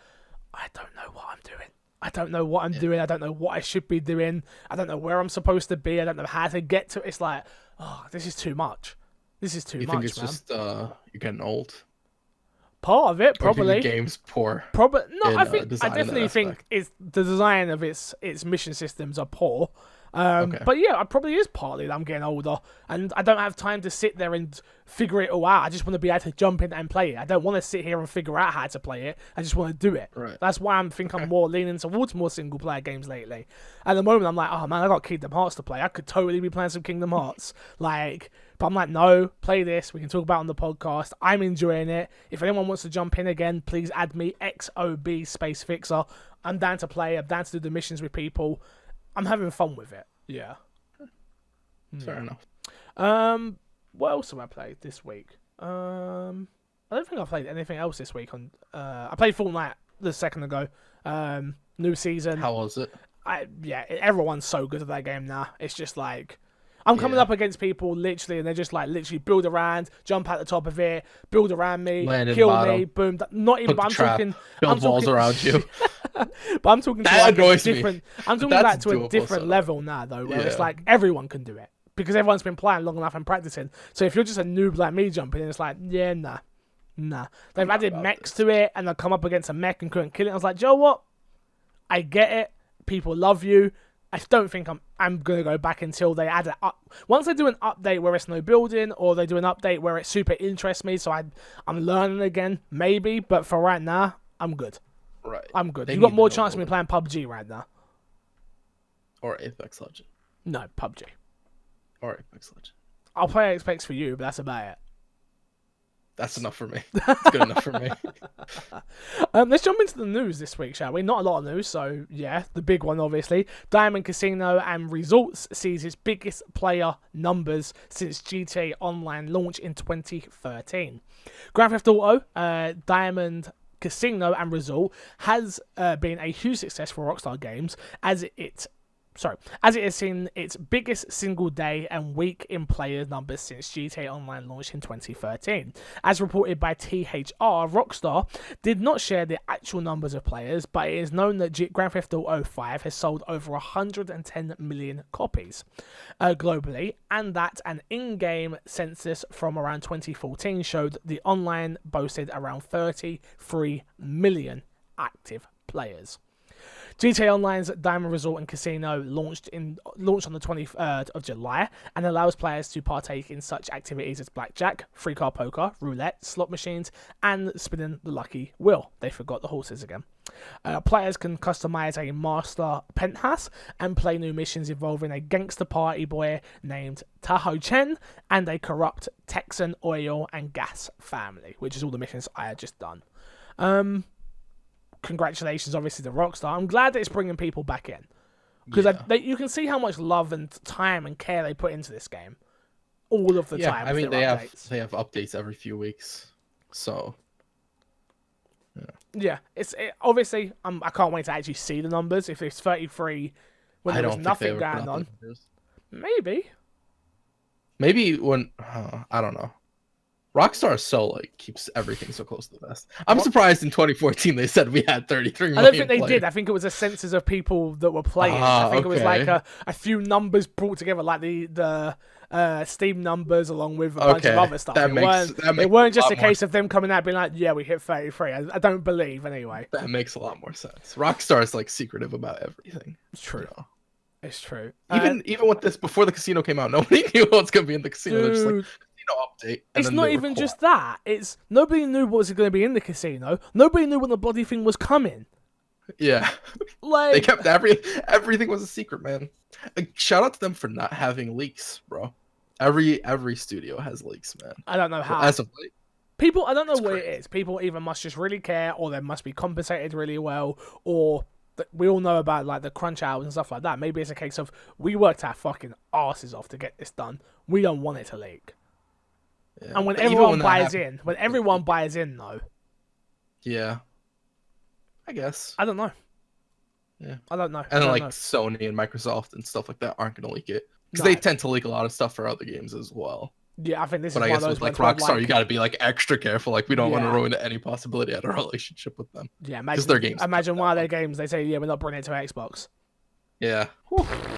I don't know what I'm doing. I don't know what I'm doing. I don't know what I should be doing. I don't know where I'm supposed to be. I don't know how to get to it. It's like, oh, this is too much. This is too much, man. You think it's just you're getting old? Part of it, probably. Or do the game's poor. Probably no. I definitely think it's the design of its mission systems are poor. But yeah, it probably is partly that I'm getting older and I don't have time to sit there and figure it all out. I just want to be able to jump in and play it. I don't want to sit here and figure out how to play it. I just want to do it. Right. That's why I'm more leaning towards more single player games lately. At the moment, I'm like, oh man, I got Kingdom Hearts to play. I could totally be playing some Kingdom Hearts. But I'm like, no, play this. We can talk about it on the podcast. I'm enjoying it. If anyone wants to jump in again, please add me, XOB Space Fixer. I'm down to play. I'm down to do the missions with people. I'm having fun with it. Yeah. Fair enough. What else have I played this week? I don't think I played anything else this week. I played Fortnite a second ago. New season. How was it? Everyone's so good at that game now. It's just like, I'm coming up against people literally, and they're just like literally build around, jump at the top of it, build around me, kill me, boom. Not even. But I'm talking. Build walls around you. But I'm talking that to like different. I'm talking about to a different level now, though, where it's like everyone can do it because everyone's been playing long enough and practicing. So if you're just a noob like me jumping in, it's like, nah. They've added mechs to it, and I come up against a mech and couldn't kill it. I was like, Joe, what? I get it. People love you. I don't think I'm gonna go back until they add it up. Once they do an update where it's no building, or they do an update where it super interests me, so I'm learning again, maybe. But for right now, I'm good. Right. I'm good. You got more chance of me playing PUBG right now. Or Apex Legends. No, PUBG. Or Apex Legends. I'll play Apex for you, but that's about it. That's enough for me. That's good enough for me. Let's jump into the news this week, shall we? Not a lot of news, so yeah, the big one obviously. Diamond Casino and Resorts sees its biggest player numbers since GTA Online launch in 2013. Grand Theft Auto, Diamond Casino and Resort has been a huge success for Rockstar Games as it has seen its biggest single day and week in player numbers since GTA Online launched in 2013. As reported by THR, Rockstar did not share the actual numbers of players, but it is known that Grand Theft Auto 5 has sold over 110 million copies globally, and that an in-game census from around 2014 showed the online boasted around 33 million active players. GTA Online's Diamond Resort and Casino launched on the 23rd of July and allows players to partake in such activities as blackjack, free car poker, roulette, slot machines, and spinning the lucky wheel. They forgot the horses again. Players can customize a master penthouse and play new missions involving a gangster party boy named Tahoe Chen and a corrupt Texan oil and gas family, which is all the missions I had just done. Congratulations, obviously, to Rockstar. I'm glad that it's bringing people back in. Because you can see how much love and time and care they put into this game. All of the time. I mean, they have updates every few weeks. So, yeah. Obviously, I can't wait to actually see the numbers. If it's 33 when there was nothing going on. Maybe when... I don't know. Rockstar keeps everything so close to the vest. I'm surprised in 2014 they said we had 33 million. I don't think they did. I think it was a census of people that were playing. I think it was like a few numbers brought together, like the Steam numbers along with a bunch of other stuff. It weren't just a case of them coming out being like, yeah, we hit 33. I don't believe anyway. That makes a lot more sense. Rockstar is secretive about everything. It's true. It's true. Even with this, before the casino came out, nobody knew what's going to be in the casino. They're just like, update. It's not even just that. It's nobody knew what was going to be in the casino. Nobody knew when the bloody thing was coming. Yeah, they kept everything was a secret, man. Shout out to them for not having leaks, bro. Every studio has leaks, man. I don't know how. As of late, people, I don't know what it is. People either must just really care, or they must be compensated really well, or we all know about the crunch hours and stuff like that. Maybe it's a case of we worked our fucking asses off to get this done. We don't want it to leak. Yeah. And when everyone buys in, though. Yeah. I guess. I don't know. Yeah. I don't know. And then Sony and Microsoft and stuff like that aren't going to leak it. Because they tend to leak a lot of stuff for other games as well. Yeah, I think this is one of those. But I guess with Rockstar, you got to be extra careful. We don't want to ruin any possibility of a relationship with them. Yeah, imagine their games. Imagine one of their games, they say, yeah, we're not bringing it to Xbox. Yeah.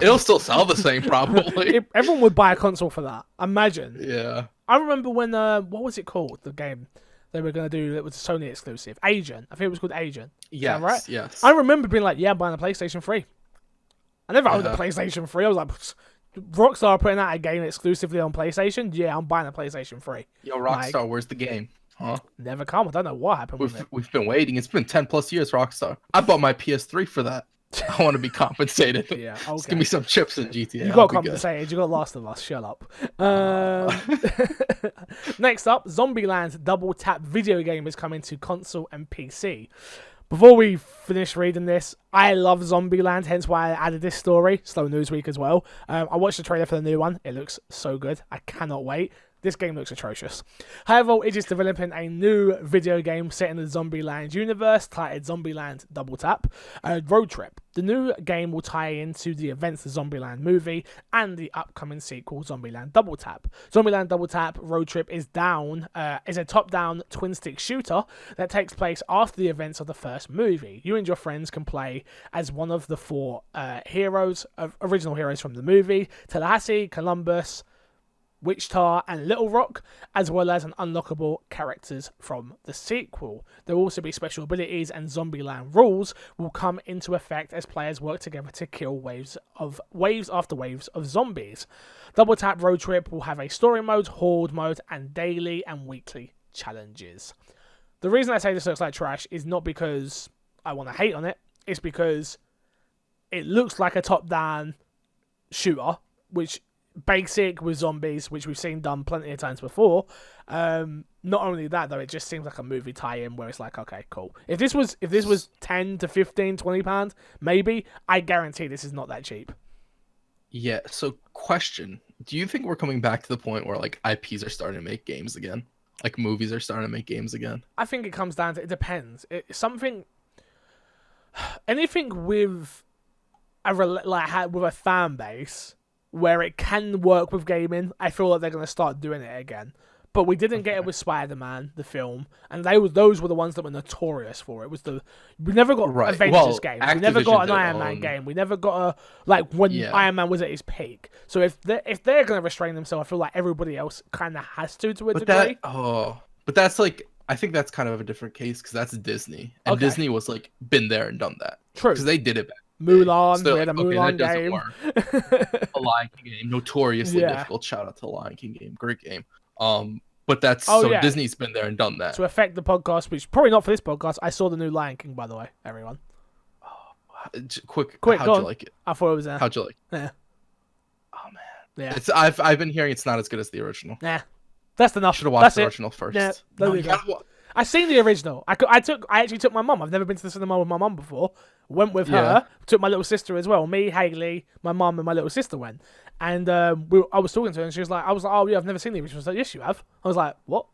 It'll still sell the same, probably. Everyone would buy a console for that. Imagine. Yeah. I remember when, what was it called? The game they were going to do that was a Sony exclusive. Agent. I think it was called Agent. Yeah, right? Yes. I remember being like, yeah, I'm buying a PlayStation 3. I never owned a PlayStation 3. I was like, Rockstar putting out a game exclusively on PlayStation? Yeah, I'm buying a PlayStation 3. Yo, Rockstar, where's the game? Huh? Never come. I don't know what happened with it. We've been waiting. It's been 10 plus years, Rockstar. I bought my PS3 for that. I want to be compensated. Yeah, okay. Just give me some chips in GTA. You got compensated. You got Last of Us. Shut up. Next up, Zombieland Double Tap video game is coming to console and PC. Before we finish reading this, I love Zombieland, hence why I added this story. Slow news week as well. I watched the trailer for the new one. It looks so good. I cannot wait. This game looks atrocious. However, it is developing a new video game set in the Zombieland universe titled Zombieland Double Tap Road Trip. The new game will tie into the events of the Zombieland movie and the upcoming sequel, Zombieland Double Tap. Zombieland Double Tap Road Trip is a top-down twin-stick shooter that takes place after the events of the first movie. You and your friends can play as one of the four original heroes from the movie: Tallahassee, Columbus, Wichita, and Little Rock, as well as an unlockable characters from the sequel. There will also be special abilities, and Zombieland rules will come into effect as players work together to kill waves after waves of zombies. Double Tap Road Trip will have a story mode, horde mode, and daily and weekly challenges. The reason I say this looks like trash is not because I want to hate on it, it's because it looks like a top-down shooter, which basic with zombies, which we've seen done plenty of times before. Not only that, though, it just seems like a movie tie-in where it's like, okay, cool. If this was 10 to 15, 20 pounds, maybe, I guarantee this is not that cheap. Yeah, so question. Do you think we're coming back to the point where IPs are starting to make games again? like movies are starting to make games again. I think it comes down to it depends. Anything with with a fan base where it can work with gaming, I feel like they're going to start doing it again. But we didn't get it with Spider-Man, the film, and those were the ones that were notorious for it. We never got Avengers game, we never got an Iron Man game, we never got when Iron Man was at his peak. So if they're going to restrain themselves, I feel like everybody else kind of has to a degree. But that's like, I think that's kind of a different case because that's Disney, and Disney was like been there and done that. True, because they did it back. Mulan, we had a Mulan game. A Lion King game, notoriously difficult. Shout out to the Lion King game, great game. But that's Disney's been there and done that. To affect the podcast, which probably not for this podcast, I saw the new Lion King, by the way, everyone. Quick, how'd you like it? I thought it was how'd you like it? Yeah. Oh man. Yeah. I've been hearing it's not as good as the original. Yeah. That's enough. Should have watched the original first. Yeah, I seen the original. I actually took my mum. I've never been to the cinema with my mum before. Went with her. Took my little sister as well. Me, Haley, my mum, and my little sister went. And I was talking to her, and she was like, "Oh yeah, I've never seen the original." She was like, "Yes, you have." I was like, "What?"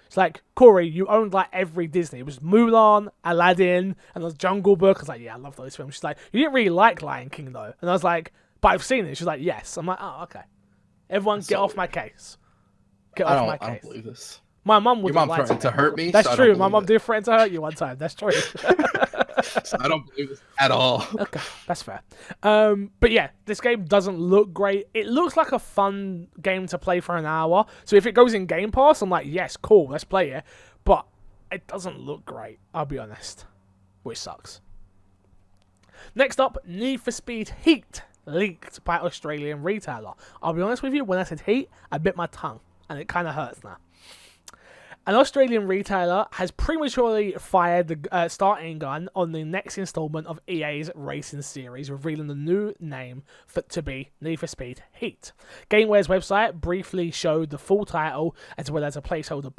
It's like, "Corey, you owned like every Disney. It was Mulan, Aladdin, and the Jungle Book." I was like, "Yeah, I love those films." She's like, "You didn't really like Lion King though," and I was like, "But I've seen it." She's like, "Yes." I'm like, "Oh, okay." Everyone, get off my case. Get off my case. I don't believe this. My mum would. Your mom threatened to hurt me. That's true. My mum did threaten to hurt you one time. That's true. So I don't believe this at all. Okay, that's fair. But yeah, this game doesn't look great. It looks like a fun game to play for an hour. So if it goes in Game Pass, I'm like, yes, cool, let's play it. But it doesn't look great, I'll be honest. Which sucks. Next up, Need for Speed Heat, leaked by Australian retailer. I'll be honest with you, when I said Heat, I bit my tongue. And it kind of hurts now. An Australian retailer has prematurely fired the starting gun on the next installment of EA's racing series, revealing the new name to be Need for Speed Heat. Gameware's website briefly showed the full title as well as a placeholder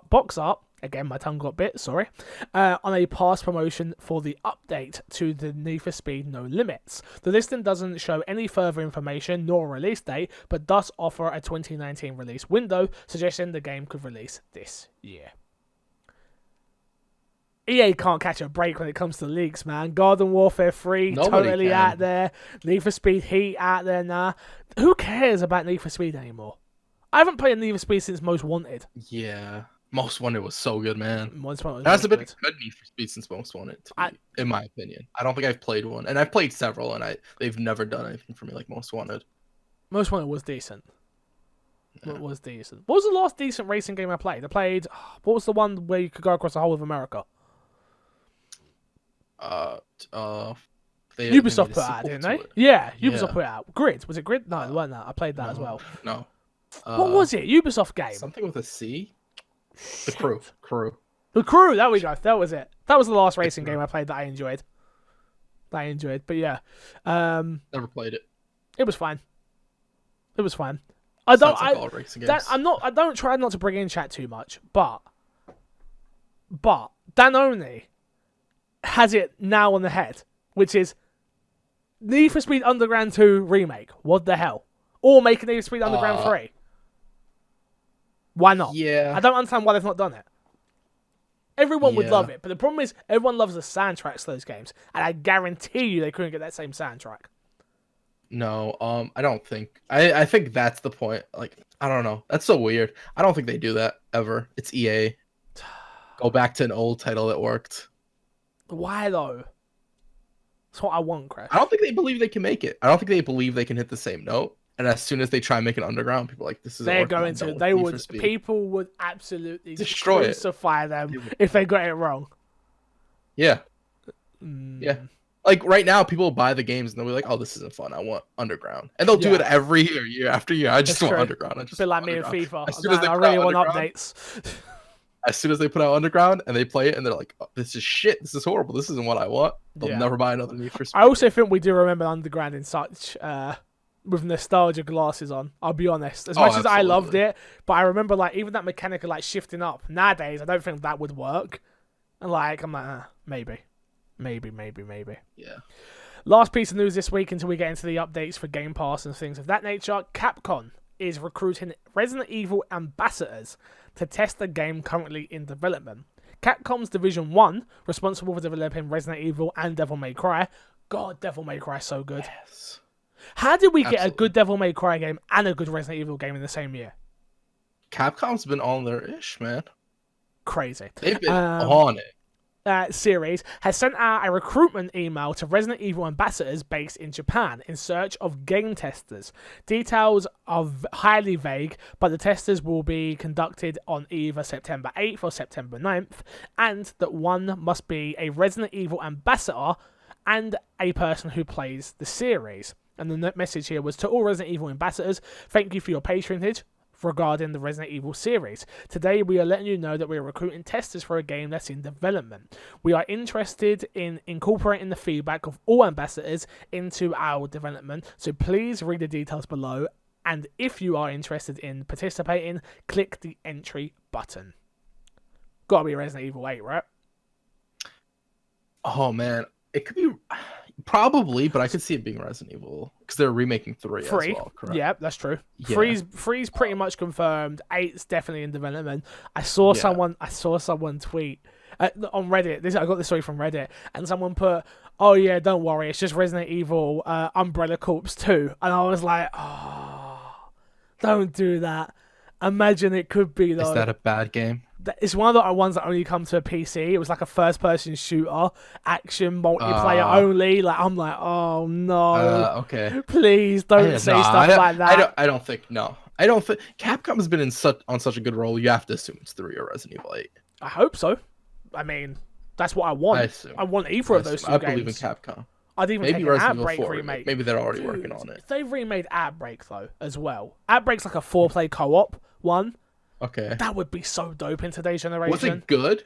box art. Again, my tongue got bit, sorry. On a past promotion for the update to the Need for Speed No Limits. The listing doesn't show any further information nor a release date, but does offer a 2019 release window, suggesting the game could release this year. EA can't catch a break when it comes to leaks, man. Garden Warfare 3, totally out there. Need for Speed Heat, out there now. Who cares about Need for Speed anymore? I haven't played Need for Speed since Most Wanted. Yeah. Most Wanted was so good, man. Most Wanted has been a good Need for Speed since Most Wanted, in my opinion. I don't think I've played one, and I've played several, and they've never done anything for me like Most Wanted. Most Wanted was decent. Yeah. It was decent. What was the last decent racing game I played? What was the one where you could go across the whole of America? Ubisoft put out, didn't they? Yeah, Ubisoft put out. Grid. Was it Grid? No, it wasn't that. I played that as well. No. What was it? Ubisoft game. Something with a C? The Crew. The Crew, there we go. That was it. That was the last racing game I played that I enjoyed. But yeah. Never played it. It was fine. I don't try not to bring in chat too much, but Danone has it now on the head, which is Need for Speed Underground 2 remake. What the hell? Or make a Need for Speed Underground 3. Why not? Yeah. I don't understand why they've not done it. Everyone would love it, but the problem is everyone loves the soundtracks to those games, and I guarantee you they couldn't get that same soundtrack. No, I don't think. I think that's the point. Like, I don't know. That's so weird. I don't think they do that ever. It's EA. Go back to an old title that worked. Why though? That's what I want, Crash. I don't think they believe they can make it. I don't think they believe they can hit the same note. And as soon as they try and make an underground, people are like, this is. They're going to. They would. People would absolutely destroy crucify them if they got it wrong. Yeah. Yeah. Like right now, people buy the games and they'll be like, "Oh, this isn't fun. I want underground," and they'll do it every year after year. I just want underground. I just feel like me and FIFA. I really want updates. As soon as they put out underground and they play it and they're like, oh, "This is shit. This is horrible. This isn't what I want." They'll never buy another Need for Speed. I also think we do remember underground in such with nostalgia glasses on. I'll be honest. As much as I loved it, but I remember like even that mechanic of like shifting up. Nowadays, I don't think that would work. And like I'm like, maybe. Yeah. Last piece of news this week until we get into the updates for Game Pass and things of that nature. Capcom is recruiting Resident Evil ambassadors to test the game currently in development. Capcom's Division 1, responsible for developing Resident Evil and Devil May Cry. God, Devil May Cry is so good. Yes. How did we get Absolutely. a good Devil May Cry game and a good Resident Evil game in the same year? Capcom's been on their ish, man. Crazy. They've been on it. Series has sent out a recruitment email to Resident Evil ambassadors based in Japan in search of game testers. Details are highly vague, but the testers will be conducted on either September 8th or September 9th, and that one must be a Resident Evil ambassador and a person who plays the series. And the message here was, to all Resident Evil ambassadors, thank you for your patronage regarding the Resident Evil series. Today we are letting you know that we are recruiting testers for a game that's in development. We are interested in incorporating the feedback of all ambassadors into our development, so please read the details below, and if you are interested in participating, click the entry button. Gotta be Resident Evil 8, right? Oh man, it could be probably, but I could see it being Resident Evil because they're remaking 3 as well. Correct? Yeah, that's true. Yeah. 3's pretty much confirmed. 8's definitely in development. I saw someone tweet on Reddit. I got this story from Reddit, and someone put, "Oh yeah, don't worry, it's just Resident Evil Umbrella Corps 2," and I was like, "Oh, don't do that." Imagine it could be though. Is that a bad game? It's one of the ones that only come to a PC. It was like a first-person shooter, action, multiplayer only. Like, I'm like, oh no. Okay. Please don't say stuff like that. I don't think. Capcom has been on such a good roll. You have to assume it's 3 or Resident Evil 8. I hope so. I mean, that's what I want. I want either of those two games. I believe in Capcom. I'd even Maybe take an Resident Evil Outbreak 4 remake. Maybe they're already working on it. If they've remade Outbreak though as well. Outbreak's like a 4-player co-op one. Okay. That would be so dope in today's generation. Was it good?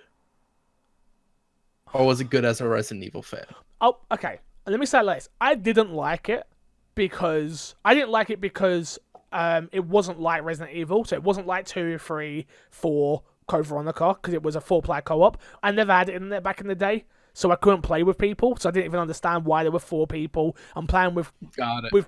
Or was it good as a Resident Evil fan? Oh, okay. Let me say it like this. I didn't like it because it wasn't like Resident Evil. So it wasn't like 2, 3, 4 Code Veronica because it was a 4-player co-op. I never had it in there back in the day. So I couldn't play with people, so I didn't even understand why there were 4 people. I'm playing with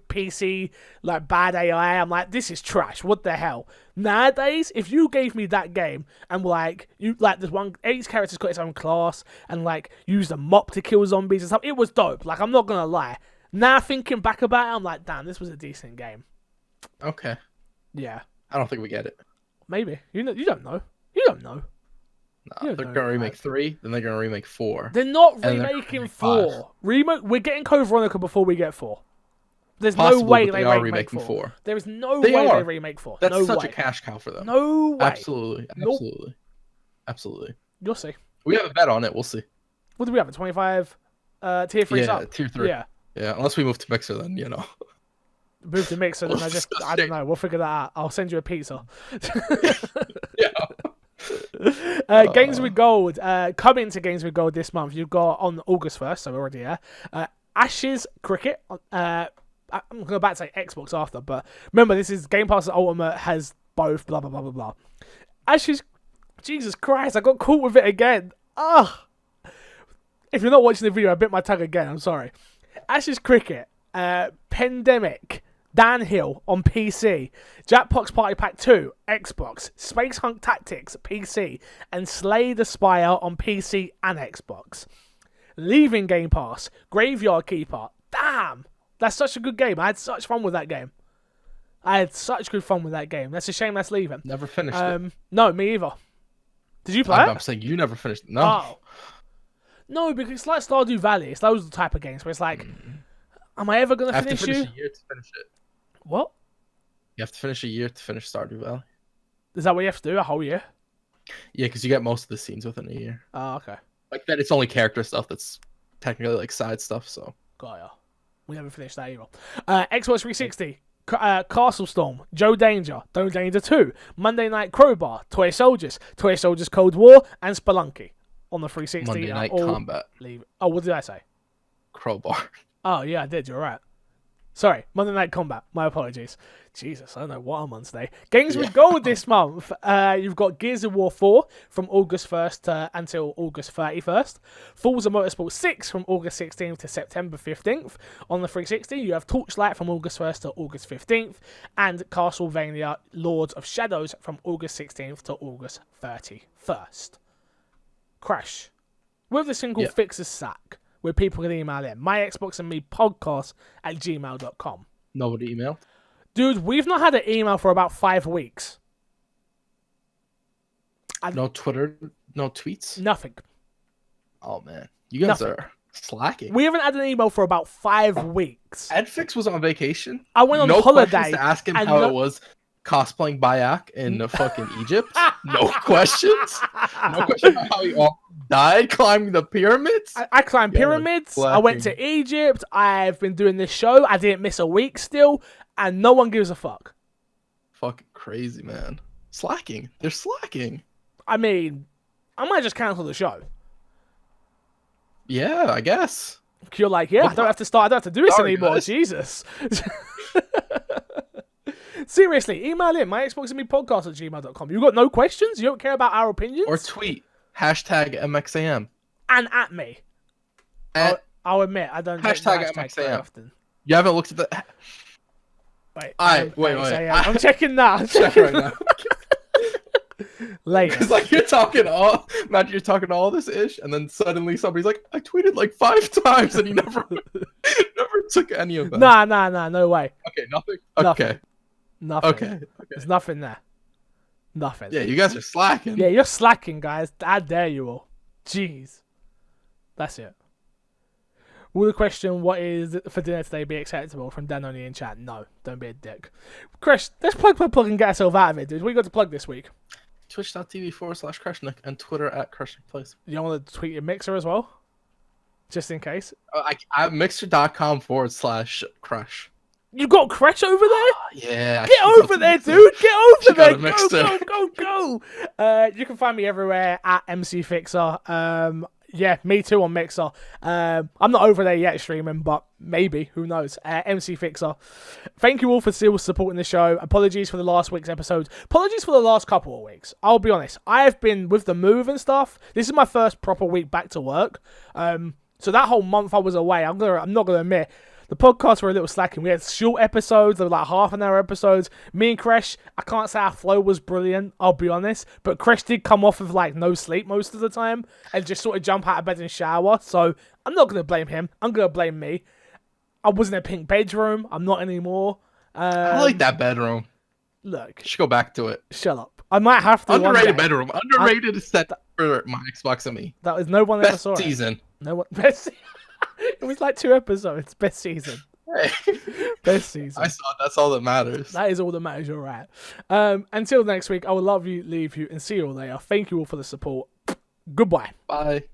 PC, like bad AI. I'm like, this is trash. What the hell? Nowadays, if you gave me that game and there's one, each character's got its own class and like use the mop to kill zombies and stuff, it was dope. Like, I'm not gonna lie. Now thinking back about it, I'm like, damn, this was a decent game. Okay. Yeah. I don't think we get it. Maybe. You don't know. You don't know. Nah, they're gonna remake 3, then they're gonna remake 4. They're not remaking 4. We're getting Code Veronica before we get 4. There's no way they remake 4. There is no way they remake 4. That's such a cash cow for them. No way. Absolutely. Absolutely. You'll see. We have a bet on it. We'll see. What do we have? A 25 tier 3 Yeah, up? tier 3. Yeah. Yeah, unless we move to Mixer, then, you know. Move to Mixer, then I don't know. We'll figure that out. I'll send you a pizza. Yeah. Games with Gold. Coming to Games with Gold this month, you've got on August 1st, so we're already here. Ashes Cricket. I'm about to say Xbox after, but remember, this is Game Pass Ultimate, has both, blah, blah, blah, blah, blah. Ashes, Jesus Christ, I got caught with it again. Ugh. If you're not watching the video, I bit my tongue again, I'm sorry. Ashes Cricket, Pandemic, Downhill on PC, Jackbox Party Pack 2, Xbox, Space Hunt Tactics, PC, and Slay the Spire on PC and Xbox. Leaving Game Pass, Graveyard Keeper. Damn! That's such a good game. I had such fun with that game. That's a shame that's leaving. Never finished it. No, me either. Did you play it? I'm saying you never finished it. No. Oh. No, because it's like Stardew Valley. It's those type of games where it's like, am I ever going to finish you? You have to finish a year to finish it. What? You have to finish a year to finish Stardew Valley. Is that what you have to do? A whole year? Yeah, because you get most of the scenes within a year. Oh, okay. Like that, it's only character stuff that's technically like side stuff. So. Got ya. We haven't finished that either. Xbox 360, Castle Storm, Joe Danger, Joe Danger 2, Monday Night Crowbar, Toy Soldiers Cold War, and Spelunky on the 360. Monday Night Combat. Oh, what did I say? Crowbar. Oh, yeah, I did. You're right. Sorry, Monday Night Combat. My apologies. Jesus, I don't know what I'm on today. Games with Gold this month. You've got Gears of War 4 from August 1st until August 31st. Forza Motorsport 6 from August 16th to September 15th. On the 360, you have Torchlight from August 1st to August 15th. And Castlevania Lords of Shadows from August 16th to August 31st. Crash. With the single Fixer Sack, where people can email in. My Xbox and Me podcast at gmail.com. Nobody emailed? Dude, we've not had an email for about 5 weeks. No Twitter, no tweets? Nothing. Oh, man. You guys are slacking. We haven't had an email for about 5 weeks. Edfix was on vacation. I went on no holiday. Questions to ask him how it was cosplaying Bayek in fucking Egypt. No questions. No question about how he all died climbing the pyramids. I climbed pyramids. I went to Egypt. I've been doing this show. I didn't miss a week still, and no one gives a fuck. Fucking crazy, man. Slacking. They're slacking. I mean, I might just cancel the show. Yeah, I guess. You're like, I don't have to start. I don't have to do this anymore. Guys. Jesus. Seriously, email in my Xbox and Me podcast at gmail.com. You got no questions? You don't care about our opinions? Or tweet #MXAM. And at me. I'll admit, I don't hashtag MXAM very MXAM. often. You haven't looked at the... Wait. I'm checking now. Check right now. Later. Because like you're talking all this ish, and then suddenly somebody's like, I tweeted like 5 times, and you never took any of them. Nah, no way. Okay, nothing. Nothing. Okay. Nothing. Okay. There's nothing there. Nothing. Yeah, you guys are slacking. Yeah, you're slacking, guys. I dare you all. Jeez. That's it. Will the question, what is for dinner today, be acceptable from Dan only in chat? No, don't be a dick. Chris, let's plug and get ourselves out of it, dude. What you got to plug this week? Twitch.tv/Kreshnik and Twitter @KreshnikPlays. You want to tweet your Mixer as well? Just in case. I Mixer.com/Crush. You got Crash over there? Yeah. Get over there, dude. Get over there. Go. You can find me everywhere at MC Fixer. Yeah, me too on Mixer. I'm not over there yet streaming, but maybe. Who knows? MC Fixer. Thank you all for still supporting the show. Apologies for the last week's episode. Apologies for the last couple of weeks. I'll be honest. I have been with the move and stuff. This is my first proper week back to work. So that whole month I was away, I'm not gonna admit, the podcasts were a little slacking. We had short episodes, they were like half-an-hour episodes. Me and Kresh, I can't say our flow was brilliant, I'll be honest, but Kresh did come off of like no sleep most of the time and just sort of jump out of bed and shower. So I'm not gonna blame him. I'm gonna blame me. I was in a pink bedroom. I'm not anymore. I like that bedroom. Look, You should go back to it. shut up. I might have to. Underrated bedroom. Underrated set for my Xbox and Me. That was no one ever Best saw it. season. No one. Best. It was like 2 episodes. Best season. Hey. Best season. I saw. That's all that matters. That is all that matters. You're right. Until next week, I will love you, leave you, and see you all later. Thank you all for the support. Goodbye. Bye.